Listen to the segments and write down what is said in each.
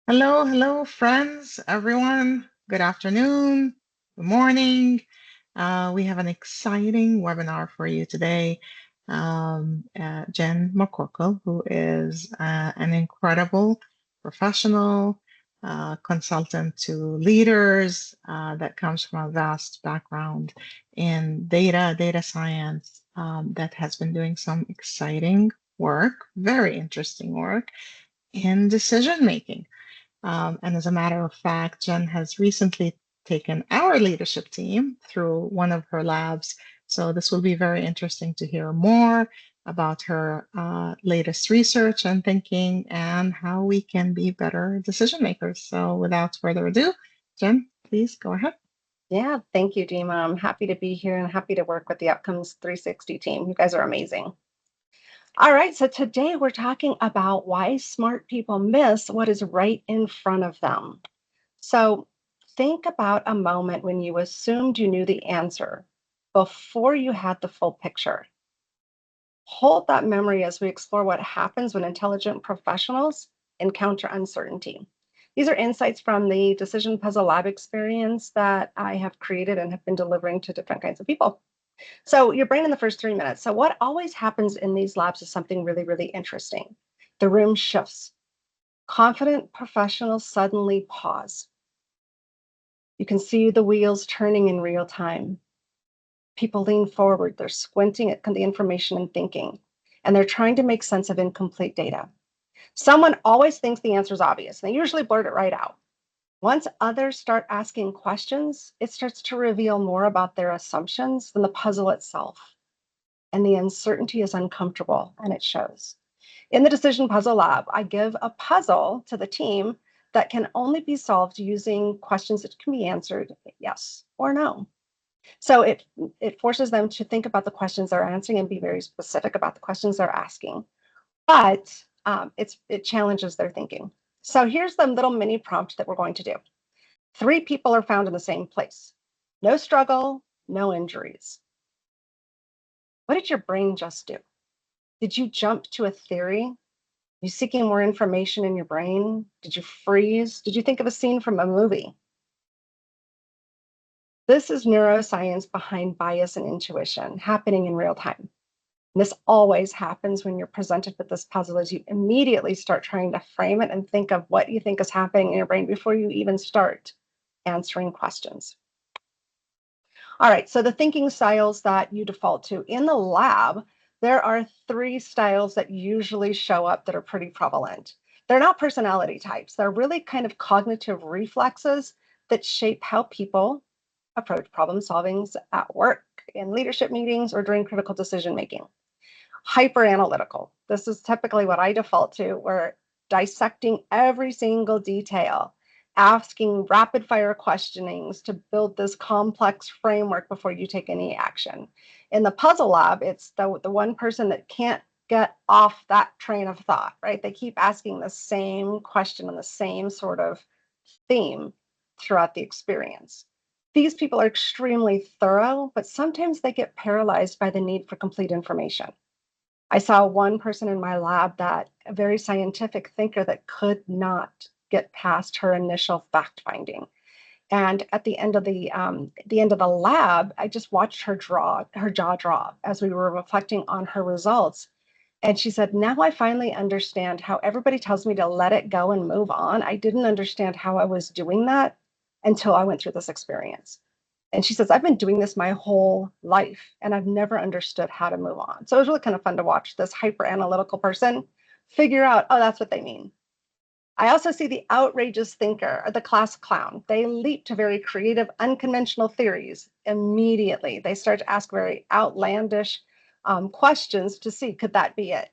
Hello, hello, friends, everyone. Good afternoon, good morning. We have an exciting webinar for you today. Jen McCorkle, who is an incredible professional consultant to leaders that comes from a vast background in data science, that has been doing some exciting work, very interesting work in decision making. And as a matter of fact, Jen has recently taken our leadership team through one of her labs. So this will be very interesting to hear more about her latest research and thinking and how we can be better decision makers. So without further ado, Jen, please go ahead. Yeah, thank you, Dima. I'm happy to be here and happy to work with the Outcomes 360 team. You guys are amazing. All right, so today we're talking about why smart people miss what is right in front of them. So think about a moment when you assumed you knew the answer before you had the full picture. Hold that memory as we explore what happens when intelligent professionals encounter uncertainty. These are insights from the Decision Puzzle Lab experience that I have created and have been delivering to different kinds of people. So, your brain in the first 3 minutes. So, what always happens in these labs is something really, really interesting. The room shifts. Confident professionals suddenly pause. You can see the wheels turning in real time. People lean forward, they're squinting at the information and thinking, and they're trying to make sense of incomplete data. Someone always thinks the answer is obvious, and they usually blurt it right out. Once others start asking questions, it starts to reveal more about their assumptions than the puzzle itself. And the uncertainty is uncomfortable, and it shows. In the Decision Puzzle Lab, I give a puzzle to the team that can only be solved using questions that can be answered yes or no. So it forces them to think about the questions they're answering and be very specific about the questions they're asking. But it challenges their thinking. So here's the little mini prompt that we're going to do. 3 people are found in the same place. No struggle, no injuries. What did your brain just do? Did you jump to a theory? Are you seeking more information in your brain? Did you freeze? Did you think of a scene from a movie? This is neuroscience behind bias and intuition happening in real time. And this always happens when you're presented with this puzzle as you immediately start trying to frame it and think of what you think is happening in your brain before you even start answering questions. All right, so the thinking styles that you default to in the lab, there are 3 styles that usually show up that are pretty prevalent. They're not personality types. They're really kind of cognitive reflexes that shape how people approach problem solving at work, in leadership meetings, or during critical decision making. Hyper analytical. This is typically what I default to. We're dissecting every single detail, asking rapid fire questionings to build this complex framework before you take any action. In the puzzle lab, it's the one person that can't get off that train of thought, right? They keep asking the same question and the same sort of theme throughout the experience. These people are extremely thorough, but sometimes they get paralyzed by the need for complete information. I saw one person in my lab, that a very scientific thinker, that could not get past her initial fact finding. And at the end of the lab, I just watched her jaw drop as we were reflecting on her results. And she said, "Now I finally understand how everybody tells me to let it go and move on. I didn't understand how I was doing that until I went through this experience." And she says, "I've been doing this my whole life and I've never understood how to move on." So it was really kind of fun to watch this hyper analytical person figure out, oh, that's what they mean. I also see the outrageous thinker, or the class clown. They leap to very creative, unconventional theories immediately. They start to ask very outlandish questions to see, could that be it?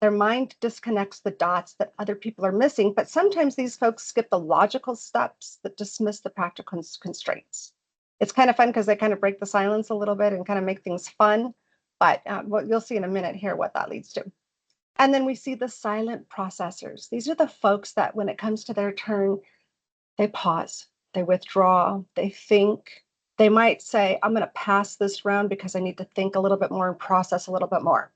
Their mind disconnects the dots that other people are missing, but sometimes these folks skip the logical steps that dismiss the practical constraints. It's kind of fun because they kind of break the silence a little bit and kind of make things fun, but what you'll see in a minute here what that leads to. And then we see the silent processors. These are the folks that when it comes to their turn, they pause, they withdraw, they think. They might say, "I'm going to pass this round because I need to think a little bit more and process a little bit more."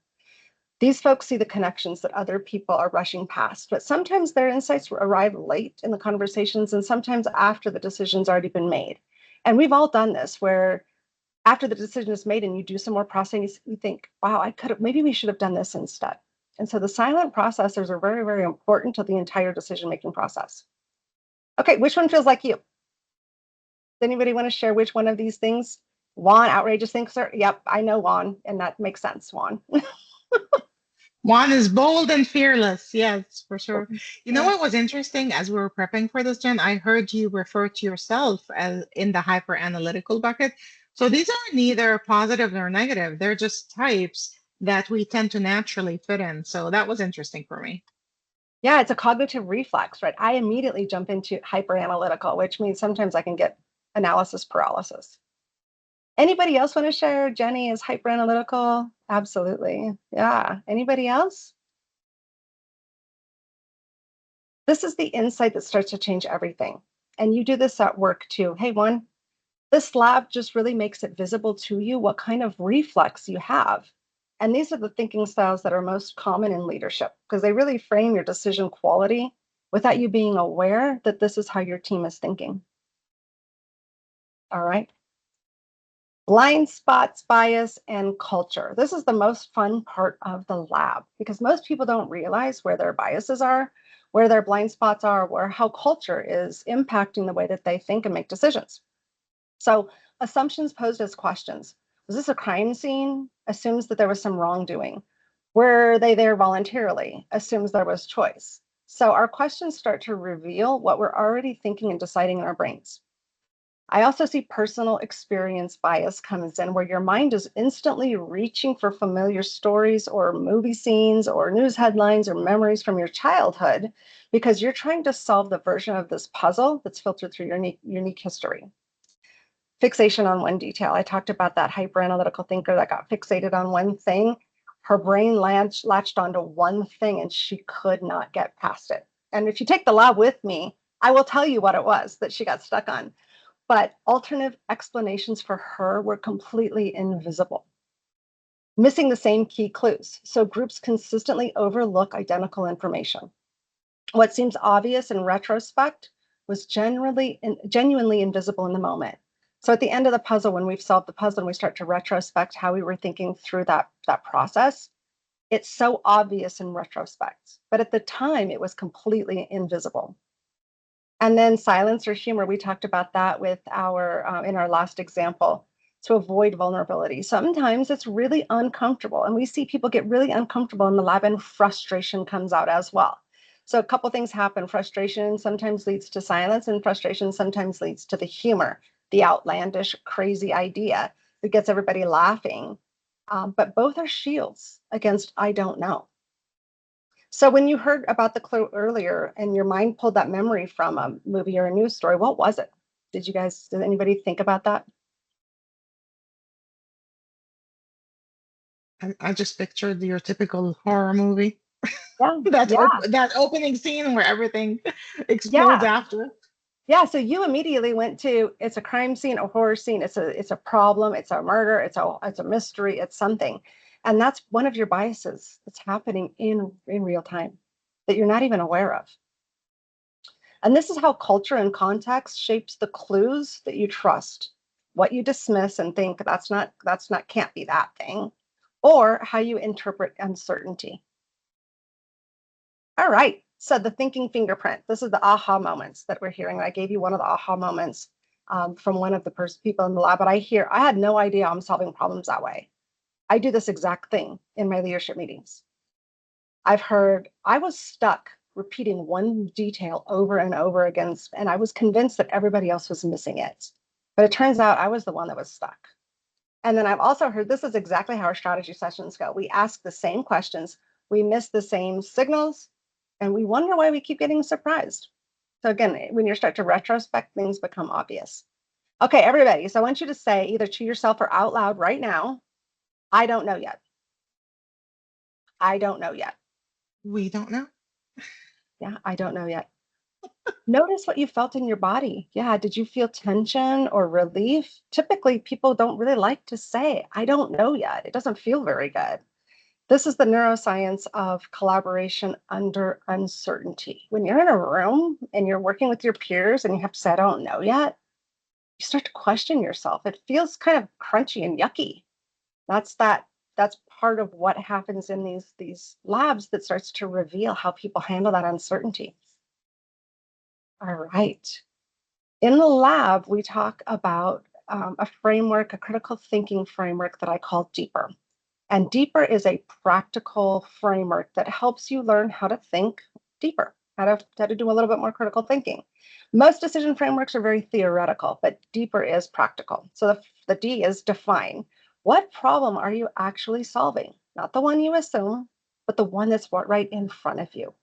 These folks see the connections that other people are rushing past, but sometimes their insights arrive late in the conversations and sometimes after the decision's already been made. And we've all done this where after the decision is made and you do some more processing, you think, wow, I could have, maybe we should have done this instead. And so the silent processors are very, very important to the entire decision-making process. Okay, which one feels like you? Does anybody want to share which one of these things? Juan, outrageous thinker. Yep, I know Juan, and that makes sense, Juan. One is bold and fearless. Yes, for sure. You know Yeah. what was interesting as we were prepping for this, Jen? I heard you refer to yourself as in the hyper analytical bucket. So these are neither positive nor negative. They're just types that we tend to naturally fit in. So that was interesting for me. Yeah, it's a cognitive reflex, right? I immediately jump into hyper analytical, which means sometimes I can get analysis paralysis. Anybody else want to share? Jenny is hyper analytical. Absolutely. Yeah. Anybody else? This is the insight that starts to change everything. And you do this at work too. Hey, one, this lab just really makes it visible to you what kind of reflex you have. And these are the thinking styles that are most common in leadership because they really frame your decision quality without you being aware that this is how your team is thinking. All right. Blind spots, bias, and culture. This is the most fun part of the lab because most people don't realize where their biases are, where their blind spots are, where how culture is impacting the way that they think and make decisions. So, assumptions posed as questions. Was this a crime scene? Assumes that there was some wrongdoing. Were they there voluntarily? Assumes there was choice. So, our questions start to reveal what we're already thinking and deciding in our brains. I also see personal experience bias comes in where your mind is instantly reaching for familiar stories or movie scenes or news headlines or memories from your childhood because you're trying to solve the version of this puzzle that's filtered through your unique history. Fixation on one detail. I talked about that hyper analytical thinker that got fixated on one thing. Her brain latched onto one thing and she could not get past it. And if you take the lab with me, I will tell you what it was that she got stuck on. But alternative explanations for her were completely invisible, missing the same key clues. So groups consistently overlook identical information. What seems obvious in retrospect was genuinely invisible in the moment. So at the end of the puzzle, when we've solved the puzzle and we start to retrospect how we were thinking through that process, it's so obvious in retrospect. But at the time, it was completely invisible. And then silence or humor, we talked about that with our in our last example to avoid vulnerability. Sometimes it's really uncomfortable, and we see people get really uncomfortable in the lab, and frustration comes out as well. So a couple things happen. Frustration sometimes leads to silence, and frustration sometimes leads to the humor, the outlandish, crazy idea that gets everybody laughing. But both are shields against I don't know. So when you heard about the clue earlier and your mind pulled that memory from a movie or a news story, what was it? Did anybody think about that? I just pictured your typical horror movie. Yeah, yeah, That opening scene where everything explodes yeah, after. yeah. So you immediately went to it's a crime scene, a horror scene, it's a problem, it's a murder, it's a mystery, it's something. And that's one of your biases that's happening in real time that you're not even aware of. And this is how culture and context shapes the clues that you trust, what you dismiss and think that's not can't be that thing, or how you interpret uncertainty. All right. So the thinking fingerprint. This is the aha moments that we're hearing. I gave you one of the aha moments from one of the people in the lab, but I had no idea I'm solving problems that way. I do this exact thing in my leadership meetings. I've heard I was stuck repeating one detail over and over again, and I was convinced that everybody else was missing it. But it turns out I was the one that was stuck. And then I've also heard this is exactly how our strategy sessions go. We ask the same questions, we miss the same signals, and we wonder why we keep getting surprised. So, again, when you start to retrospect, things become obvious. Okay, everybody. So I want you to say either to yourself or out loud right now, I don't know yet. I don't know yet. We don't know. Yeah, I don't know yet. Notice what you felt in your body. Yeah, did you feel tension or relief? Typically, people don't really like to say, I don't know yet. It doesn't feel very good. This is the neuroscience of collaboration under uncertainty. When you're in a room and you're working with your peers and you have to say, I don't know yet, you start to question yourself. It feels kind of crunchy and yucky. That's that that's part of what happens in these labs that starts to reveal how people handle that uncertainty. All right. In the lab, we talk about a framework, a critical thinking framework that I call Deeper. And Deeper is a practical framework that helps you learn how to think deeper, how to do a little bit more critical thinking. Most decision frameworks are very theoretical, but Deeper is practical. So the D is define. What problem are you actually solving? Not the one you assume, but the one that's right in front of you.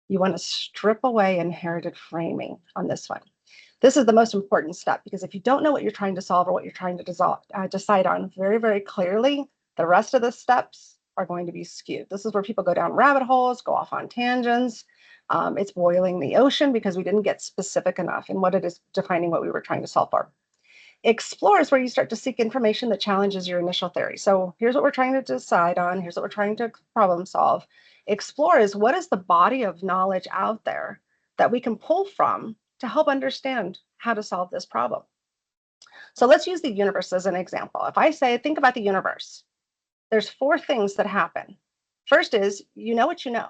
You want to strip away inherited framing on this one. This is the most important step because if you don't know what you're trying to solve or what you're trying to decide on very, very clearly, the rest of the steps are going to be skewed. This is where people go down rabbit holes, go off on tangents. It's boiling the ocean because we didn't get specific enough in what it is defining what we were trying to solve for. Explore is where you start to seek information that challenges your initial theory. So here's what we're trying to decide on. Here's what we're trying to problem solve. Explore is what is the body of knowledge out there that we can pull from to help understand how to solve this problem. So let's use the universe as an example. If I say, think about the universe, there's four things that happen. First is, you know what you know.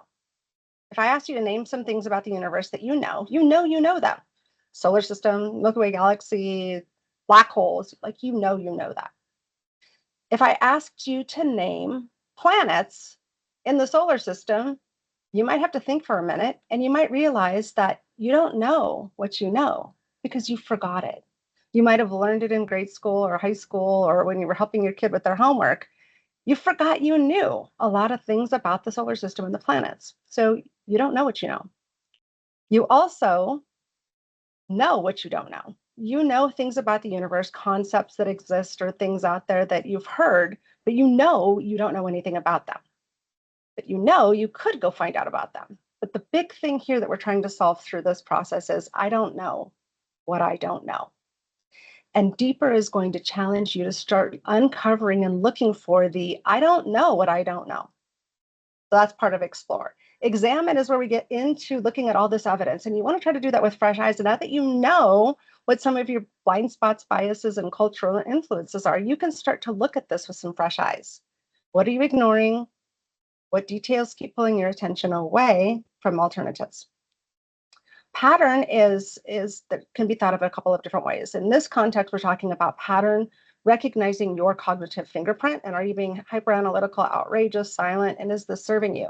If I ask you to name some things about the universe that you know them. Solar system, Milky Way galaxy, black holes, like you know that. If I asked you to name planets in the solar system, you might have to think for a minute and you might realize that you don't know what you know because you forgot it. You might have learned it in grade school or high school or when you were helping your kid with their homework. You forgot you knew a lot of things about the solar system and the planets. So you don't know what you know. You also know what you don't know. You know things about the universe, concepts that exist or things out there that you've heard, but you know you don't know anything about them. But you know you could go find out about them. But the big thing here that we're trying to solve through this process is I don't know what I don't know. And Deeper is going to challenge you to start uncovering and looking for the I don't know what I don't know. So that's part of explore. Examine is where we get into looking at all this evidence. And you want to try to do that with fresh eyes. And now that you know what some of your blind spots, biases, and cultural influences are, you can start to look at this with some fresh eyes. What are you ignoring? What details keep pulling your attention away from alternatives? Pattern is that can be thought of a couple of different ways. In this context, we're talking about pattern, recognizing your cognitive fingerprint, and are you being hyper analytical, outrageous, silent, and is this serving you?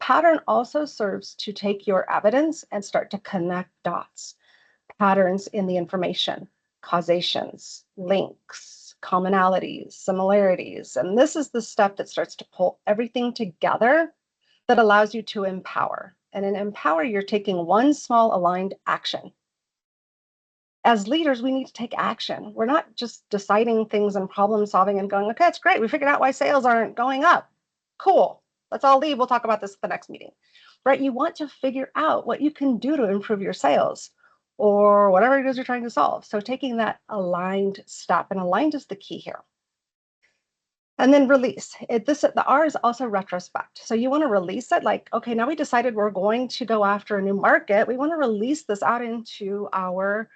Pattern also serves to take your evidence and start to connect dots, patterns in the information, causations, links, commonalities, similarities. And this is the step that starts to pull everything together that allows you to empower. And in empower, you're taking one small aligned action. As leaders, we need to take action. We're not just deciding things and problem solving and going, okay, that's great. We figured out why sales aren't going up. Cool. Let's all leave. We'll talk about this at the next meeting. Right? You want to figure out what you can do to improve your sales or whatever it is you're trying to solve. So taking that aligned step, and aligned is the key here. And then release. The R is also retrospect. So you want to release it like, okay, now we decided we're going to go after a new market. We want to release this out into our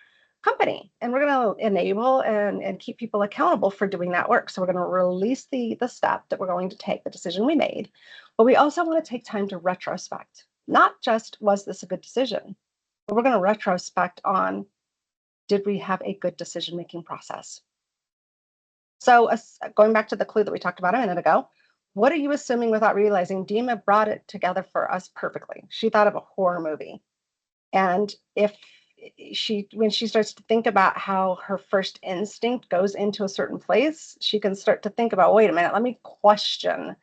company. And we're going to enable and keep people accountable for doing that work. So we're going to release the step that we're going to take, the decision we made. But we also want to take time to retrospect. Not just, was this a good decision? But we're going to retrospect on, did we have a good decision-making process? So going back to the clue that we talked about a minute ago, what are you assuming without realizing? Dima brought it together for us perfectly. She thought of a horror movie. And when she starts to think about how her first instinct goes into a certain place, she can start to think about, wait a minute, let me question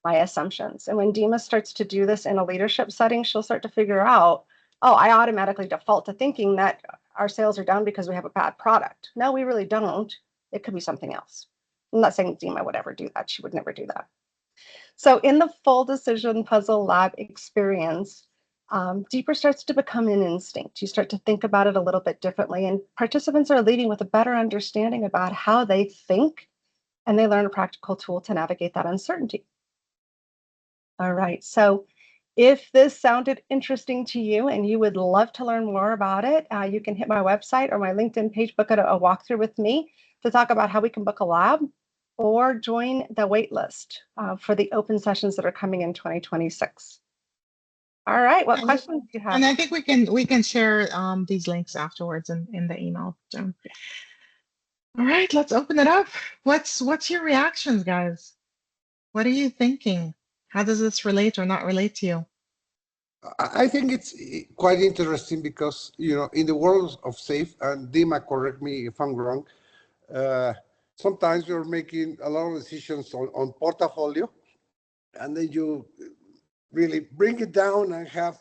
my assumptions. And when Dima starts to do this in a leadership setting, she'll start to figure out, oh, I automatically default to thinking that our sales are down because we have a bad product. No, we really don't. It could be something else. I'm not saying Dima would ever do that. She would never do that. So in the full decision puzzle lab experience, deeper starts to become an instinct. You start to think about it a little bit differently, and participants are leaving with a better understanding about how they think, and they learn a practical tool to navigate that uncertainty. All right. So if this sounded interesting to you and you would love to learn more about it, you can hit my website or my LinkedIn page, book a walkthrough with me to talk about how we can book a lab or join the wait list for the open sessions that are coming in 2026. All right. What And, questions do you have? and I think we can share these links afterwards in the email. So, all right, let's open it up. What's your reactions, guys? What are you thinking? How does this relate or not relate to you? I think it's quite interesting because, in the world of safe, and Dima, correct me if I'm wrong, uh, sometimes you're making a lot of decisions on portfolio, and then you really bring it down and have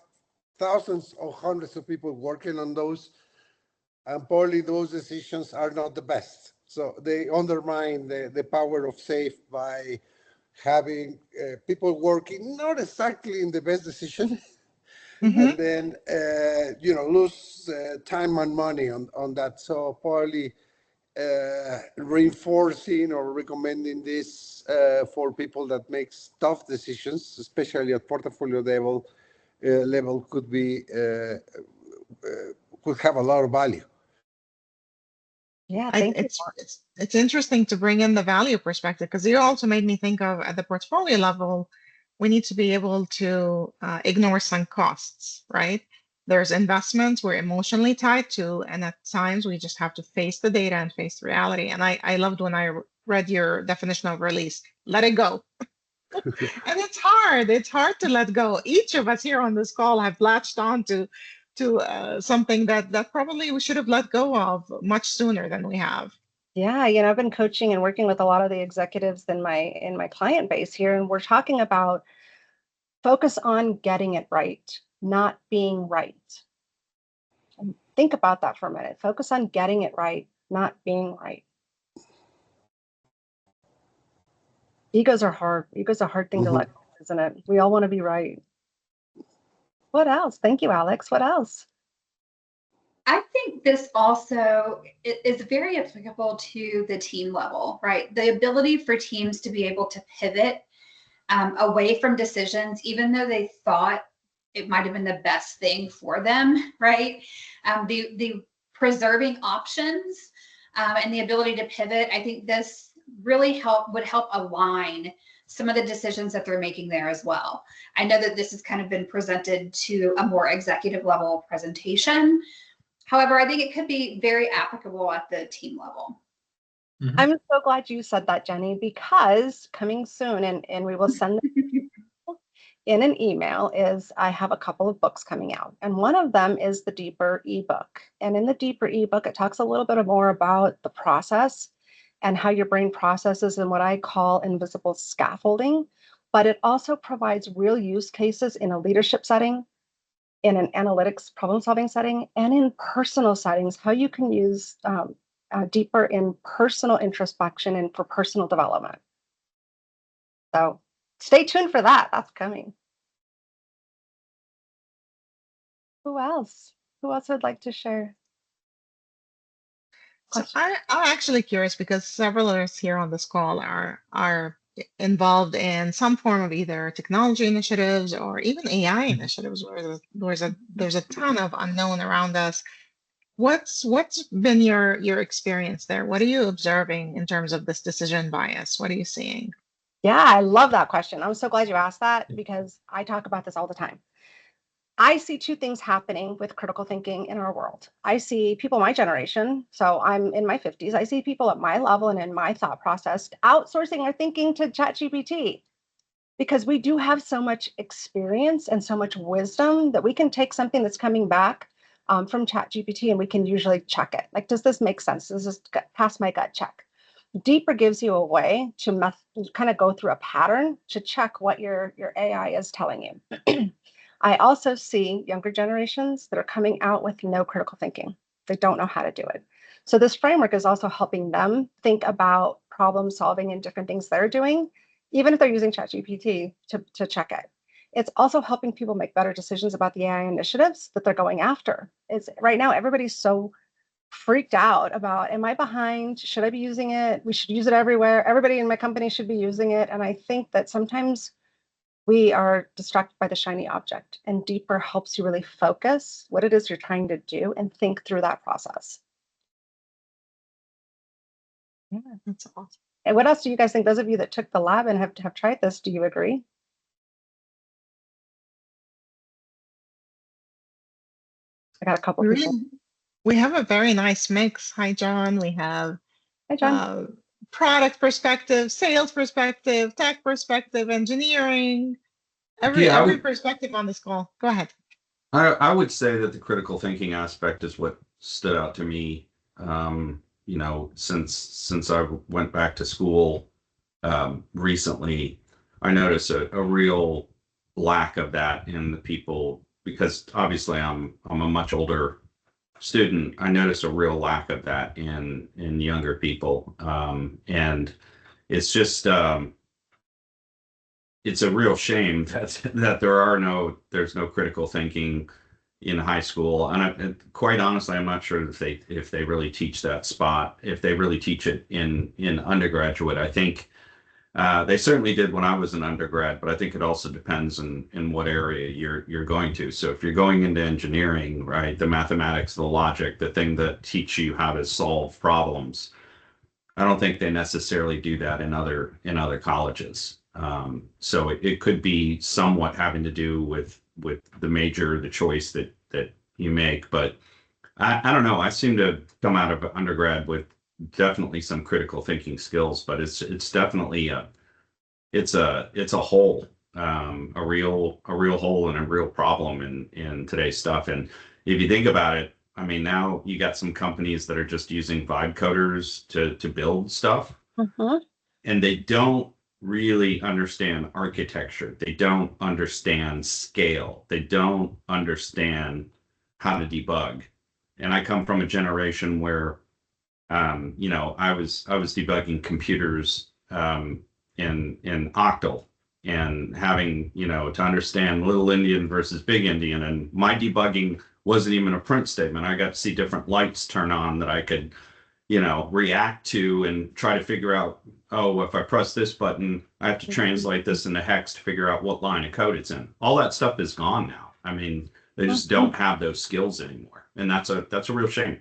thousands or hundreds of people working on those, and probably those decisions are not the best. So they undermine the power of safe by having people working not exactly in the best decision, Mm-hmm. and then lose time and money on that. So probably reinforcing or recommending this for people that makes tough decisions, especially at portfolio level, could have a lot of value. Yeah, I, thank you, it's Mark. it's it's interesting to bring in the value perspective because you also made me think of at the portfolio level, we need to be able to ignore sunk costs, right? There's investments we're emotionally tied to, and at times we just have to face the data and face the reality. And I loved when I read your definition of release. Let it go. And it's hard. It's hard to let go. Each of us here on this call have latched on to something that probably we should have let go of much sooner than we have. Yeah, I've been coaching and working with a lot of the executives in my client base here, and we're talking about focus on getting it right, not being right. And think about that for a minute. Focus on getting it right, not being right. Egos are hard. Ego's a hard thing to let Mhm. go, isn't it? We all want to be right. What else? Thank you, Alex. What else? I think this also is very applicable to the team level, right? The ability for teams to be able to pivot away from decisions, even though they thought it might have been the best thing for them, right? The preserving options and the ability to pivot. I think this really would help align some of the decisions that they're making there as well. I know that this has kind of been presented to a more executive level presentation. However, I think it could be very applicable at the team level. Mm-hmm. I'm so glad you said that, Jenny, because coming soon, and we will send in an email, is I have a couple of books coming out. And one of them is the Deeper ebook. And in the Deeper ebook, it talks a little bit more about the process and how your brain processes and what I call invisible scaffolding. But it also provides real use cases in a leadership setting, in an analytics problem solving setting, and in personal settings, how you can use deeper in personal introspection and for personal development. So stay tuned for that. That's coming. Who else? Who else would like to share? So I'm actually curious because several of us here on this call are involved in some form of either technology initiatives or even AI initiatives where there's a ton of unknown around us. What's been your experience there? What are you observing in terms of this decision bias? What are you seeing? Yeah, I love that question. I'm so glad you asked that because I talk about this all the time. I see two things happening with critical thinking in our world. I see people my generation, so I'm in my 50s. I see people at my level and in my thought process outsourcing their thinking to ChatGPT because we do have so much experience and so much wisdom that we can take something that's coming back from ChatGPT and we can usually check it. Like, does this make sense? Does this pass my gut check? Deeper gives you a way to kind of go through a pattern to check what your AI is telling you. I also see younger generations that are coming out with no critical thinking. They don't know how to do it. So this framework is also helping them think about problem solving and different things they're doing, even if they're using ChatGPT to check it. It's also helping people make better decisions about the AI initiatives that they're going after. It's right now everybody's so freaked out about, am I behind? Should I be using it? We should use it everywhere. Everybody in my company should be using it. And I think that sometimes We are distracted by the shiny object, and deeper helps you really focus what it is you're trying to do and think through that process. Yeah, that's awesome. And what else do you guys think? Those of you that took the lab and have tried this, do you agree? I got a couple We people. really, we have a very nice mix. Hi, John. We have Hi, John. product perspective, sales perspective, tech perspective, engineering, every Yeah, every perspective on this call. Go ahead. I would say that the critical thinking aspect is what stood out to me. Since I went back to school recently, I noticed a real lack of that in the people because obviously I'm a much older student. I noticed a real lack of that in younger people, and it's just it's a real shame that there's no critical thinking in high school. And quite honestly, I'm not sure if they really teach that spot, if they really teach it in undergraduate. I think they certainly did when I was an undergrad, but I think it also depends in what area you're going to. So if you're going into engineering, right, the mathematics, the logic, the thing that teach you how to solve problems, I don't think they necessarily do that in other colleges. So it could be somewhat having to do with the major, the choice that you make. But I don't know. I seem to come out of undergrad with definitely some critical thinking skills, but it's definitely it's a hole, a real hole and a real problem in today's stuff. And if you think about it, I mean, now you got some companies that are just using vibe coders to build stuff, Mhm. and they don't really understand architecture. They don't understand scale. They don't understand how to debug. And I come from a generation where I was debugging computers in Octal and having, to understand little Indian versus big Indian. And my debugging wasn't even a print statement. I got to see different lights turn on that I could, react to and try to figure out, oh, if I press this button, I have to translate this into hex to figure out what line of code it's in. All that stuff is gone now. I mean, they just don't have those skills anymore. And that's a real shame.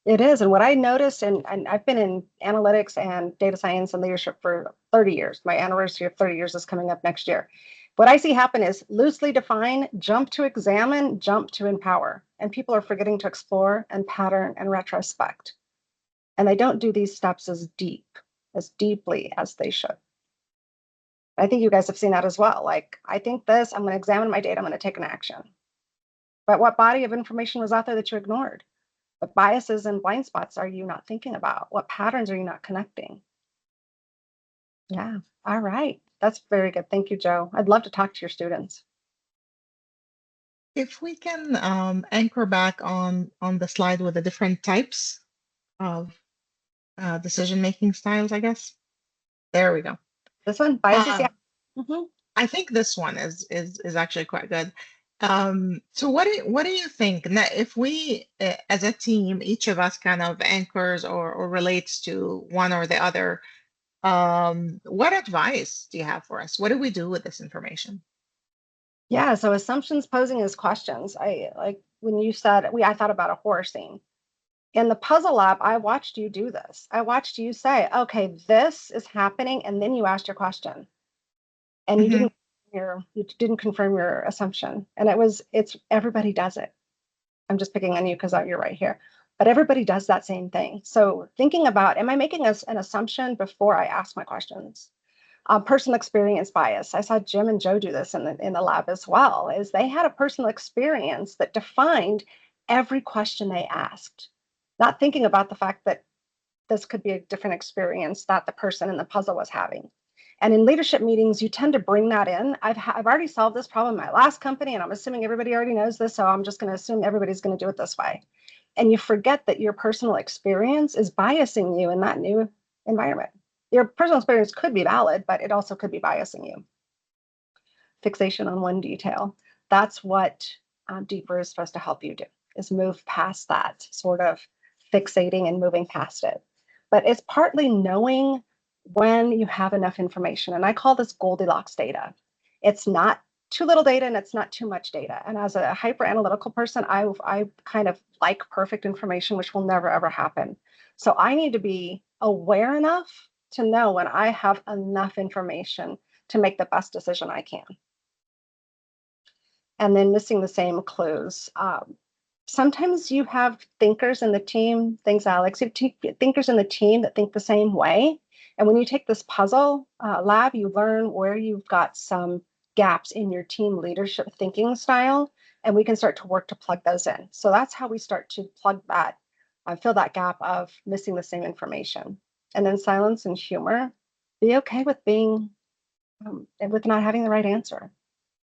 It is. And what I noticed, and I've been in analytics and data science and leadership for 30 years. My anniversary of 30 years is coming up next year. What I see happen is loosely define, jump to examine, jump to empower. And people are forgetting to explore and pattern and retrospect. And they don't do these steps as deeply as they should. I think you guys have seen that as well. Like, I think this, I'm going to examine my data, I'm going to take an action. But what body of information was out there that you ignored? What biases and blind spots are you not thinking about? What patterns are you not connecting? Yeah. All right. That's very good. Thank you, Joe. I'd love to talk to your students. If we can anchor back on the slide with the different types of decision-making styles, I guess. There we go. This one, biases, Uh, yeah. Mm-hmm. I think this one is actually quite good. So what do you think now if we as a team, each of us kind of anchors or relates to one or the other, what advice do you have for us? What do we do with this information? Yeah. So assumptions posing as questions. I like when you said I thought about a horror scene. In the puzzle lab, I watched you do this. I watched you say, okay, this is happening, and then you asked your question. And you Hmm. didn't confirm your assumption. And it's everybody does it. I'm just picking on you because you're right here. But everybody does that same thing. So thinking about, am I making an assumption before I ask my questions? Personal experience bias. I saw Jim and Joe do this in the lab as well, is they had a personal experience that defined every question they asked, not thinking about the fact that this could be a different experience that the person in the puzzle was having. And in leadership meetings, you tend to bring that in. I've already solved this problem in my last company, and I'm assuming everybody already knows this, so I'm just going to assume everybody's going to do it this way. And you forget that your personal experience is biasing you in that new environment. Your personal experience could be valid, but it also could be biasing you. Fixation on one detail. That's what Deeper is supposed to help you do, is move past that sort of fixating and moving past it. But it's partly knowing when you have enough information. And I call this Goldilocks data. It's not too little data and it's not too much data. And as a hyper analytical person, I kind of like perfect information, which will never ever happen. So I need to be aware enough to know when I have enough information to make the best decision I can. And then missing the same clues. Sometimes you have thinkers in the team, thanks Alex, you have thinkers in the team that think the same way. And when you take this puzzle lab, you learn where you've got some gaps in your team leadership thinking style, and we can start to work to plug those in. So that's how we start to plug that, fill that gap of missing the same information. And then silence and humor. Be okay with being, with not having the right answer.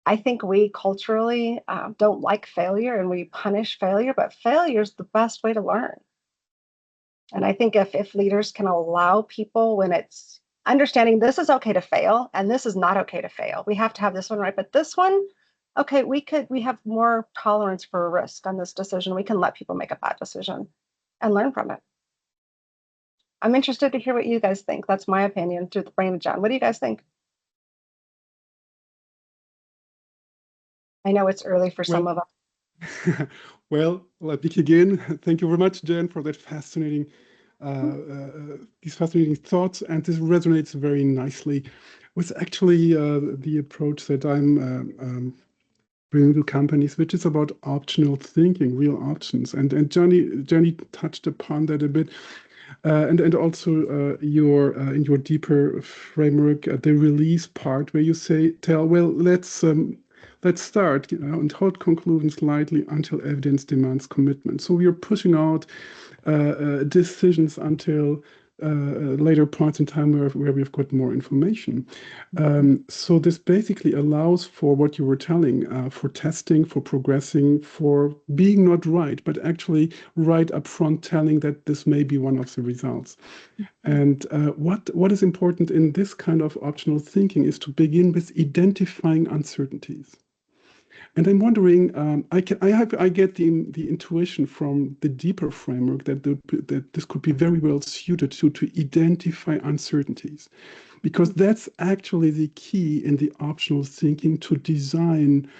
I think we culturally don't like failure and we punish failure, but failure is the best way to learn. And I think if leaders can allow people, when it's understanding this is okay to fail and this is not okay to fail, we have to have this one right, but this one, okay, we have more tolerance for risk on this decision. We can let people make a bad decision and learn from it. I'm interested to hear what you guys think. That's my opinion through the brain of John. What do you guys think? I know it's early for some of us. Well, let me begin. Thank you very much, Jen, for that fascinating, these fascinating thoughts, and this resonates very nicely with actually the approach that I'm bringing to companies, which is about optional thinking, real options. And Jenny touched upon that a bit. And also your in your deeper framework, the release part, where you tell, well, let's start, and hold conclusions lightly until evidence demands commitment. So we are pushing out decisions until later points in time where we've got more information. So this basically allows for what you were telling, for testing, for progressing, for being not right, but actually right up front telling that this may be one of the results. And what is important in this kind of optional thinking is to begin with identifying uncertainties. And I'm wondering, I get the intuition from the deeper framework that this could be very well suited to identify uncertainties, because that's actually the key in the optional thinking, to design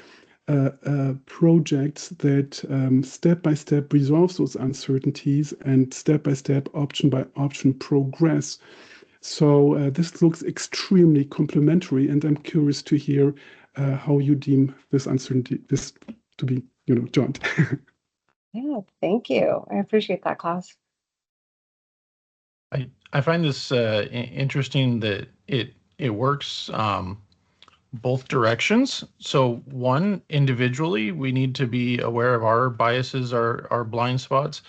projects that step by step resolve those uncertainties and step by step, option by option, progress. So this looks extremely complementary, and I'm curious to hear how you deem this uncertainty, this to be, joined. Yeah, thank you. I appreciate that, Klaus. I find this interesting that it works both directions. So one, individually, we need to be aware of our biases, our blind spots.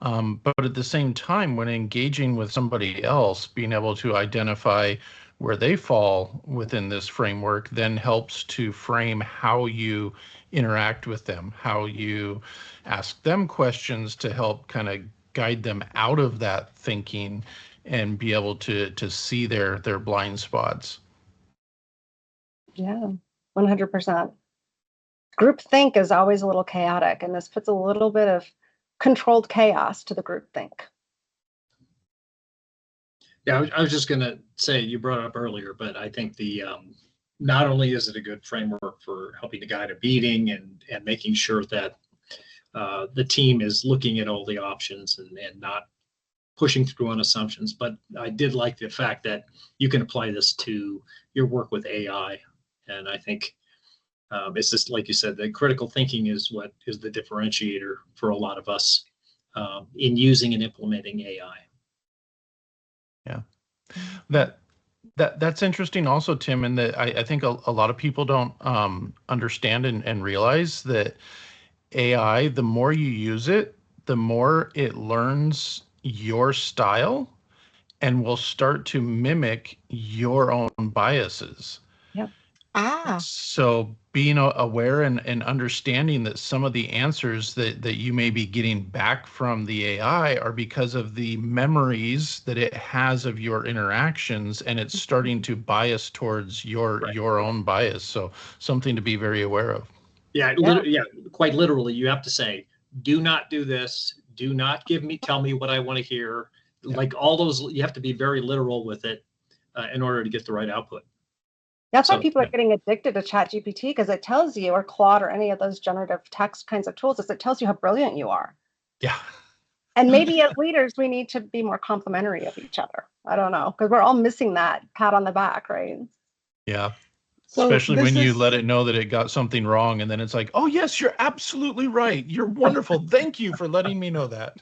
But at the same time, when engaging with somebody else, being able to identify where they fall within this framework then helps to frame how you interact with them, how you ask them questions to help kind of guide them out of that thinking and be able to see their blind spots. Yeah, 100%. Groupthink is always a little chaotic, and this puts a little bit of controlled chaos to the groupthink. Yeah, I was just going to say, you brought it up earlier, but I think the not only is it a good framework for helping to guide a meeting and making sure that the team is looking at all the options and not pushing through on assumptions, but I did like the fact that you can apply this to your work with AI. And I think it's just like you said, the critical thinking is what is the differentiator for a lot of us in using and implementing AI. Yeah, that's interesting also, Tim, and that I think a lot of people don't understand and realize that AI, the more you use it, the more it learns your style and will start to mimic your own biases. Yep. So being aware and understanding that some of the answers that you may be getting back from the AI are because of the memories that it has of your interactions, and it's starting to bias towards your own bias. So something to be very aware of. Yeah, quite literally, you have to say, do not do this. Do not tell me what I want to hear. Yeah. Like all those, you have to be very literal with it in order to get the right output. That's why So, people are yeah. getting addicted to ChatGPT, because it tells you, or Claude, or any of those generative text kinds of tools, is it tells you how brilliant you are. Yeah. And maybe as leaders, we need to be more complimentary of each other. I don't know, because we're all missing that pat on the back, right? Yeah. So Especially this when you is let it know that it got something wrong, and then it's like, oh yes, you're absolutely right. You're wonderful. Thank you for letting me know that.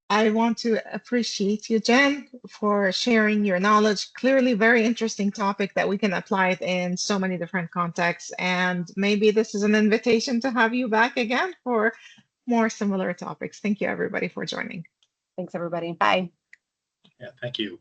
I want to appreciate you, Jen, for sharing your knowledge. Clearly, very interesting topic that we can apply it in so many different contexts. And maybe this is an invitation to have you back again for more similar topics. Thank you, everybody, for joining. Thanks, everybody. Bye. Yeah, thank you.